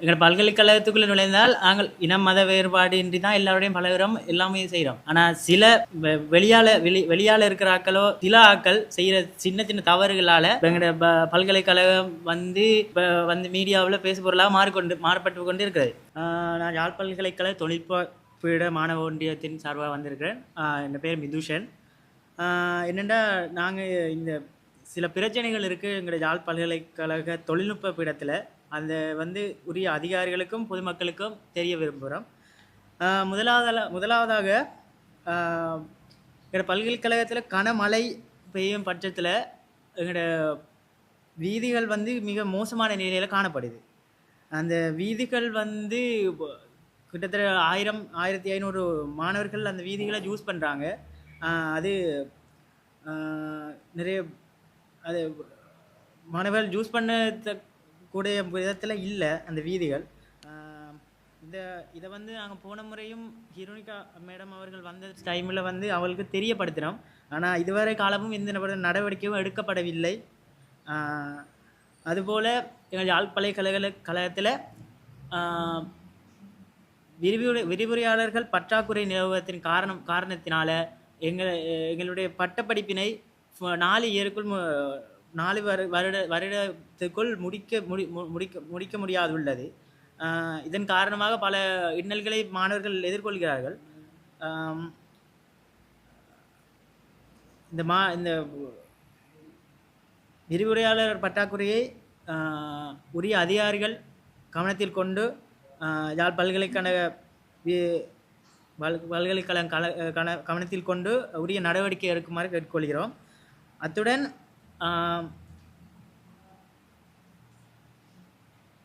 எங்கள் பல்கலைக்கழகத்துக்குள்ளே நுழைந்தால் நாங்கள் இனம் மத வேறுபாடு இன்றி தான் எல்லாரோடையும் பழகிறோம், எல்லாமே செய்கிறோம். ஆனால் சில வெளியால் இருக்கிற ஆக்களோ சில ஆக்கள் செய்கிற சின்ன சின்ன தவறுகளால் எங்களோட பல்கலைக்கழகம் வந்து மீடியாவில் பேசுபொருளாக மாறப்பட்டு கொண்டு இருக்கிறது. நான் யாழ் பல்கலைக்கழக தொழில்நுட்ப மாணவ ஒன்றியத்தின் சார்பாக வந்திருக்கிறேன். என் பேர் மிதுஷன். என்னென்னா நாங்கள் இந்த சில பிரச்சனைகள் இருக்குது எங்களோட யாழ் பல்கலைக்கழக தொழில்நுட்ப பீடத்தில். அந்த வந்து உரிய அதிகாரிகளுக்கும் பொதுமக்களுக்கும் தெரிய விரும்புகிறோம். முதலாவதாக எங்களோட பல்கலைக்கழகத்தில் கனமழை பெய்யும் பட்சத்தில் எங்களோட வீதிகள் வந்து மிக மோசமான நிலையில் காணப்படுது. அந்த வீதிகள் வந்து கிட்டத்தட்ட 1000-1500 மாணவர்கள் அந்த வீதிகளை யூஸ் பண்ணுறாங்க. அது நிறைய அது மாணவர்கள் யூஸ் பண்ணக்கூடிய விதத்தில் இல்லை அந்த வீதிகள். இதை வந்து நாங்கள் போன முறையும் ஹீரோனிகா மேடம் அவர்கள் வந்த டைமில் வந்து அவங்களுக்கு தெரியப்படுத்தினோம். ஆனால் இதுவரை காலமும் எந்த நடவடிக்கையும் எடுக்கப்படவில்லை. அதுபோல் எங்கள் யாழ் பல்கலைக்கழகத்தில் விரிவுரையாளர்கள் பற்றாக்குறை நிலவரத்தின் காரணத்தினால எங்களுடைய பட்டப்படிப்பினை 4 இயருக்குள் 4 வருடத்துக்குள் முடிக்க முடியாதுள்ளது. இதன் காரணமாக பல இன்னல்களை மாணவர்கள் எதிர்கொள்கிறார்கள். இந்த விரிவுரையாளர் பற்றாக்குறையை உரிய அதிகாரிகள் கவனத்தில் கொண்டு யாழ் பல்கலைக்கழகம் கவனத்தில் கொண்டு உரிய நடவடிக்கை எடுக்குமாறு கேட்டுக்கொள்கிறோம். அத்துடன்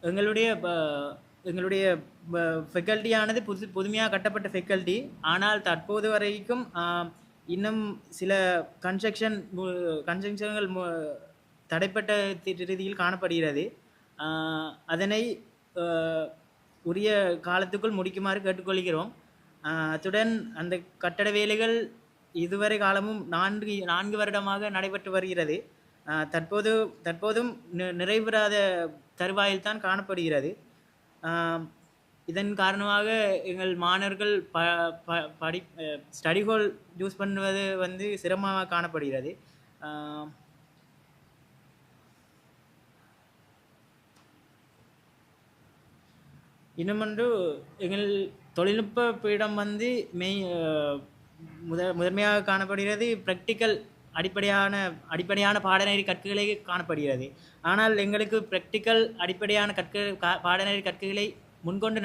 எங்களுடைய ஃபெக்கல்ட்டியானது புதுமையாக கட்டப்பட்ட ஃபெக்கல்ட்டி. ஆனால் தற்போது வரைக்கும் இன்னும் சில கன்ஸ்ட்ரக்ஷன்கள் தடைப்பட்ட ரீதியில் காணப்படுகிறது. அதனை உரிய காலத்துக்குள் முடிக்குமாறு கேட்டுக்கொள்கிறோம். அத்துடன் அந்த கட்டட வேலைகள் இதுவரை காலமும் 4 வருடமாக நடைபெற்று வருகிறது. தற்போதும் நிறைவேறாத தருவாயில் தான் காணப்படுகிறது. இதன் காரணமாக எங்கள் மாணவர்கள் ஸ்டடி ஹால் யூஸ் பண்ணுவது வந்து சிரமமாக காணப்படுகிறது. இன்னுமொன்று எங்கள் தொழில்நுட்ப பீடம் வந்து முதன்மையாக காணப்படுகிறது. ப்ராக்டிக்கல் அடிப்படையான பாடநெறி கற்கைகளை காணப்படுகிறது. ஆனால் எங்களுக்கு ப்ராக்டிக்கல் அடிப்படையான பாடநெறி கற்கைகளை முன்கொண்டு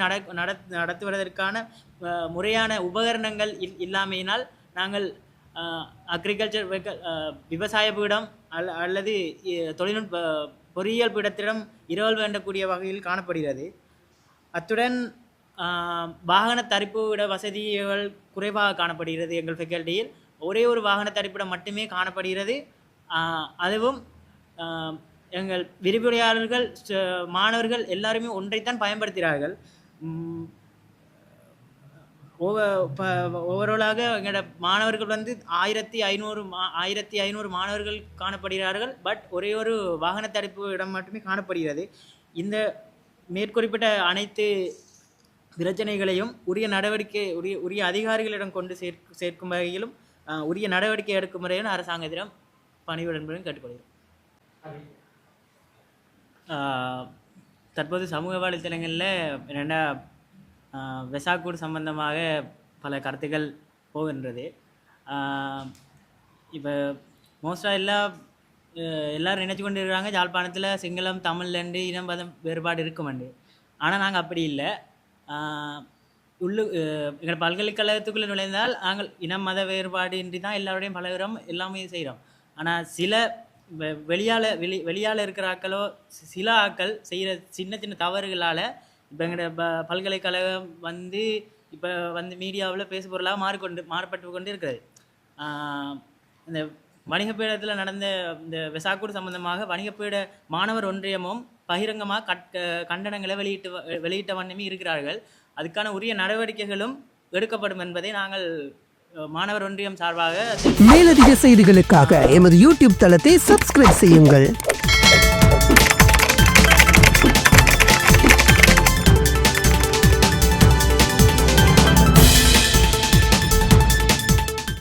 நடத்துவதற்கான முறையான உபகரணங்கள் இல்லாமையினால் நாங்கள் அக்ரிகல்ச்சர் விவசாய பீடம் அல்லது தொழில்நுட்ப பொறியியல் பீடத்திடம் இரவல் வேண்டக்கூடிய வகையில் காணப்படுகிறது. அத்துடன் வாகன தரிப்புவிட வசதிகள் குறைவாக காணப்படுகிறது. எங்கள் ஃபெக்கல்ட்டியில் ஒரே ஒரு வாகன தரிப்பிடம் மட்டுமே காணப்படுகிறது. அதுவும் எங்கள் விரிவுரையாளர்கள் மாணவர்கள் எல்லாருமே ஒன்றைத்தான் பயன்படுத்துகிறார்கள். ஓவராலாக எங்களோட மாணவர்கள் வந்து 1500 மாணவர்கள் காணப்படுகிறார்கள். பட் ஒரே ஒரு வாகன தரிப்பு இடம் மட்டுமே காணப்படுகிறது. இந்த மேற்குறிப்பிட்ட அனைத்து பிரச்சனைகளையும் உரிய அதிகாரிகளிடம் கொண்டு சேர்க்கும் வகையிலும் உரிய நடவடிக்கை எடுக்கும் முறையில் அரசாங்கத்திடம் பணிவுடன் கேட்டுக்கொள்கிறோம். தற்போது சமூக வலைத்தளங்களில் என்னென்ன வெசாக்கூர் சம்பந்தமாக பல கருத்துக்கள் போகின்றது. இப்போ மோஸ்ட்டாக எல்லோரும் நினைச்சு கொண்டு இருக்கிறாங்க யாழ்ப்பாணத்தில் சிங்களம் தமிழ்லேருந்து இனம் மதம் வேறுபாடு இருக்குமெண்டு. ஆனால் நாங்கள் அப்படி இல்லை. எங்கள் பல்கலைக்கழகத்துக்குள்ளே நுழைந்தால் நாங்கள் இனம் மத வேறுபாடு இன்றி தான் எல்லாரோடையும் பழகிறோம், எல்லாமே செய்கிறோம். ஆனால் சில வெளியால் இருக்கிற ஆக்களோ சில ஆக்கள் செய்கிற சின்ன சின்ன தவறுகளால் இப்போ எங்களோட பல்கலைக்கழகம் வந்து மீடியாவில் பேசுபொருளாக மாறப்பட்டு கொண்டு இருக்கிறது. இந்த வணிகப்பீடத்தில் நடந்த இந்த வெசாக்கூர் சம்பந்தமாக வணிகப்பீட மாணவர் ஒன்றியமும் பகிரங்கமாக கண்டனங்களை வெளியிட்ட வண்ணமே இருக்கிறார்கள். அதுக்கான உரிய நடவடிக்கைகளும் எடுக்கப்படும் என்பதை நாங்கள் மாணவர் ஒன்றியம் சார்பாக. மேலதிக செய்திகளுக்காக எமது யூடியூப் தளத்தை சப்ஸ்கிரைப் செய்யுங்கள்.